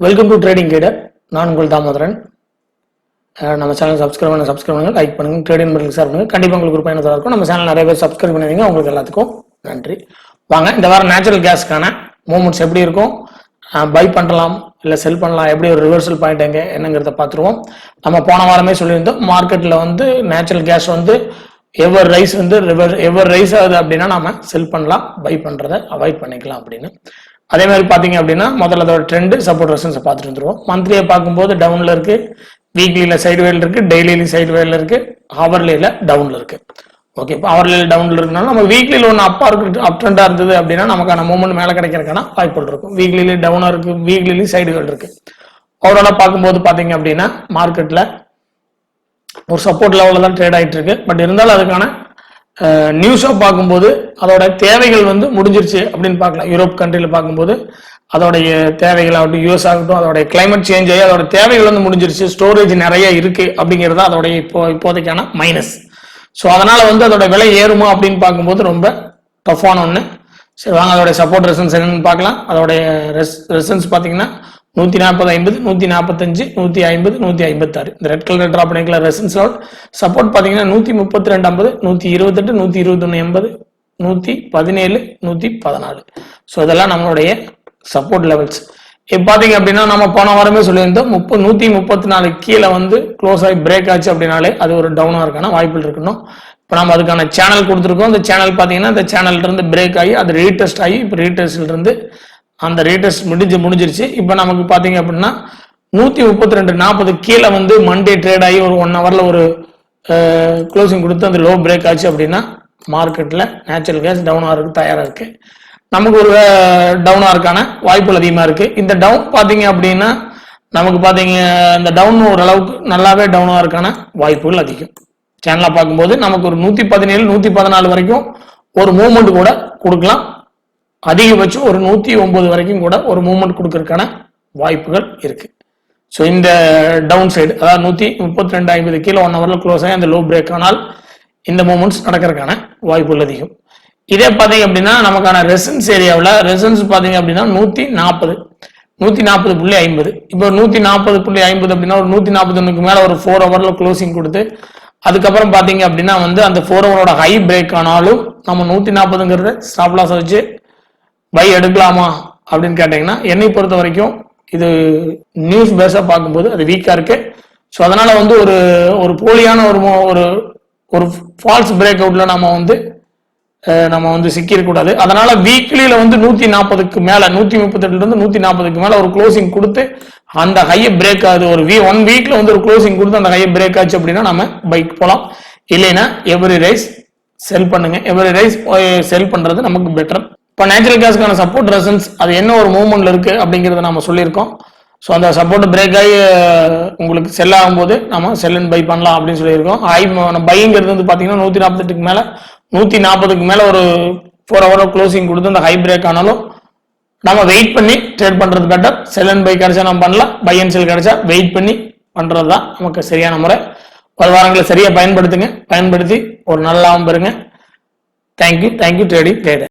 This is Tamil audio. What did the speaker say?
Welcome to trading கைடர். நான் உங்கள் தாமோதரன். நம்ம சேனல் சப்ஸ்கிரைப் பண்ணுங்க, லைக் பண்ணுங்க, ட்ரேடிங் பண்ணுங்க, ஷேர் பண்ணுங்க. கண்டிப்பாக உங்களுக்கு ஒரு பயனுள்ளதாக இருக்கும். நம்ம சேனல் நிறைய பேர் சப்ஸ்கிரைப் பண்ணுவீங்க. உங்களுக்கு எல்லாத்துக்கும் நன்றி. வாங்க இந்த வாரம் நேச்சுரல் கேஸ்க்கான மூவ்மெண்ட்ஸ் எப்படி இருக்கும், பை பண்ணலாம் இல்லை செல் பண்ணலாம், எப்படி ஒரு ரிவர்சல் பாயிண்ட் என்னங்கிறத பார்த்துருவோம். நம்ம போன வாரமே சொல்லியிருந்தோம், மார்க்கெட்டில் வந்து நேச்சுரல் கேஸ் வந்து எவர் ரைஸ் ஆகுது அப்படின்னா நம்ம செல் பண்ணலாம், பை பண்ணுறதை அவாய்ட் பண்ணிக்கலாம் அப்படின்னு. அதே மாதிரி பார்த்தீங்க அப்படின்னா முதல்ல அதோட ட்ரெண்டு சப்போர்ட் ரெசிஸ்டன்ஸை பார்த்துட்டு வந்துருவோம். மந்த்லியை பார்க்கும்போது டவுனில் இருக்கு, வீக்லியில் சைடு வேல் இருக்கு, டெய்லியில சைடு வேல் இருக்கு, ஹவர்லியில் டவுனில் இருக்கு. ஓகே, இப்போ ஹவர்லியில் டவுனில் இருக்குனாலும் நம்ம வீக்லியில் ஒன்று அப் ட்ரெண்டாக இருந்தது அப்படின்னா நமக்கான மூவ்மெண்ட் மேலே கிடைக்கிறதுக்கான வாய்ப்புகள் இருக்கும். வீக்லியில டவுனாக இருக்கு, வீக்லியில சைடு வேல் இருக்கு. ஓவராலாக பார்க்கும்போது பார்த்தீங்க அப்படின்னா மார்க்கெட்டில் ஒரு சப்போர்ட் லெவலில் தான் ட்ரேட் ஆகிட்டு இருக்கு. பட் இருந்தாலும் அதுக்கான நியூஸாக பார்க்கும்போது அதோட தேவைகள் வந்து முடிஞ்சிருச்சு அப்படின்னு பார்க்கலாம். யூரோப் கண்ட்ரியில் பார்க்கும்போது அதோடைய தேவைகள் ஆகட்டும், யூஎஸ் ஆகட்டும், அதோடைய கிளைமேட் சேஞ்ச் ஆகி அதோட தேவைகள் வந்து முடிஞ்சிருச்சு, ஸ்டோரேஜ் நிறைய இருக்கு அப்படிங்கிறது அதோடைய இப்போதைக்கான மைனஸ். ஸோ அதனால வந்து அதோட விலை ஏறுமா அப்படின்னு பார்க்கும்போது ரொம்ப டஃப்பான ஒன்று. சரி வாங்க அதோடைய சப்போர்ட் ரெசன்ஸ் என்னன்னு பார்க்கலாம். அதோடைய ரெசன்ஸ் பார்த்தீங்கன்னா 140, 50, 145, 150, 156. இந்த ரெட் கலர் ட்ராப் பண்ணிக்கல ரெசன்ஸ் லெவல். சப்போர்ட் பார்த்தீங்கன்னா 132, 50, 128, 121, 80, 117, 114. ஸோ இதெல்லாம் நம்மளுடைய சப்போர்ட் லெவல்ஸ். இப்போ பார்த்தீங்க அப்படின்னா நம்ம போன வாரமே சொல்லியிருந்தோம் 134 கீழே வந்து க்ளோஸ் ஆகி பிரேக் ஆச்சு அப்படின்னாலே அது ஒரு டவுனாக இருக்கான வாய்ப்புகள் இருக்கணும். இப்போ நம்ம அதுக்கான சேனல் கொடுத்துருக்கோம். அந்த சேனல் பார்த்தீங்கன்னா இந்த சேனல்ல இருந்து பிரேக் ஆகி அது ரீடெஸ்ட் ஆகி இப்போ ரீடெஸ்ட்ல இருந்து அந்த ரீடெஸ்ட் முடிஞ்சிருச்சு. இப்போ நமக்கு பார்த்தீங்க அப்படின்னா 132.40 கீழே வந்து மண்டே ட்ரேட் ஆகி ஒரு 1 ஹவர்ல ஒரு க்ளோசிங் கொடுத்து அந்த லோ பிரேக் ஆச்சு அப்படின்னா மார்க்கெட்டில் நேச்சுரல் கேஸ் டவுன் ஆகிறதுக்கு தயாராக இருக்கு. நமக்கு ஒரு டவுனாக இருக்கான வாய்ப்புகள் அதிகமாக இருக்கு. இந்த டவுன் பார்த்தீங்க அப்படின்னா நமக்கு பார்த்தீங்க இந்த டவுன் ஓரளவுக்கு நல்லாவே டவுனாக இருக்கான வாய்ப்புகள் அதிகம். சேனலாக பார்க்கும்போது நமக்கு ஒரு 117, 114 வரைக்கும் ஒரு மூவ்மெண்ட் கூட கொடுக்கலாம். அதிகபட்சம் ஒரு 109 வரைக்கும் கூட ஒரு மூவ்மெண்ட் கொடுக்கறதுக்கான வாய்ப்புகள் இருக்கு. ஸோ இந்த டவுன் சைடு அதாவது 132.50 கீழே 1 ஹவர்ல க்ளோஸ் ஆகி அந்த லோ பிரேக் ஆனால் இந்த மூவ்மெண்ட்ஸ் நடக்கிறதுக்கான வாய்ப்புகள் அதிகம். இதே பார்த்தீங்க அப்படின்னா நமக்கான ரெசன்ஸ் ஏரியாவில் ரெசன்ஸ் பார்த்தீங்க அப்படின்னா 140.50. இப்போ 140.50 அப்படின்னா ஒரு 141 மேலே ஒரு 4 ஹவர்ல க்ளோசிங் கொடுத்து அதுக்கப்புறம் பார்த்தீங்க அப்படின்னா வந்து அந்த 4 ஹவரோட ஹை பிரேக் ஆனாலும் நம்ம 140ங்கிறத ஸ்டாப் லாஸ் வச்சு பை எடுக்கலாமா அப்படின்னு கேட்டீங்கன்னா என்னை பொறுத்த வரைக்கும் இது நியூஸ் பேஸா பார்க்கும்போது அது வீக்கா இருக்கு. ஸோ அதனால வந்து ஒரு போலியான ஒரு ஃபால்ஸ் பிரேக் அவுட்ல நம்ம வந்து சிக்கிடக்கூடாது. அதனால வீக்லியில வந்து 140க்கு மேல 138 இருந்து 140க்கு மேல ஒரு க்ளோசிங் கொடுத்து அந்த ஹையை பிரேக் ஆகுது. ஒரு 1 வீக்ல வந்து ஒரு க்ளோசிங் கொடுத்து அந்த ஹையை பிரேக் ஆச்சு அப்படின்னா நம்ம பைக் போகலாம். இல்லைன்னா எவரி ரைஸ் செல் பண்ணுங்க. எவரி ரைஸ் செல் பண்றது நமக்கு பெட்டர். இப்போ நேச்சுரல் கேஸ்க்கான சப்போர்ட் ரெசன்ஸ் அது என்ன ஒரு மூவ்மெண்ட்ல இருக்கு அப்படிங்கிறத நம்ம சொல்லியிருக்கோம். ஸோ அந்த சப்போர்ட் பிரேக் ஆகி உங்களுக்கு செல் ஆகும்போது நம்ம செல் அண்ட் பை பண்ணலாம் அப்படின்னு சொல்லியிருக்கோம். பைங்கிறது வந்து பார்த்தீங்கன்னா 148க்கு மேலே 140க்கு மேலே ஒரு 4 ஹவர் க்ளோசிங் கொடுத்து அந்த ஹை பிரேக் ஆனாலும் நம்ம வெயிட் பண்ணி ட்ரேட் பண்றது பெட்டர். செல் அண்ட் பை கிடைச்சா நம்ம பண்ணலாம், பை அண்ட் செல் கிடைச்சா வெயிட் பண்ணி பண்றது தான் நமக்கு சரியான முறை. ஒரு வாரங்களை சரியா பயன்படுத்தி ஒரு நல்ல லாபம் பெறுங்க. Thank you trading கைடர்.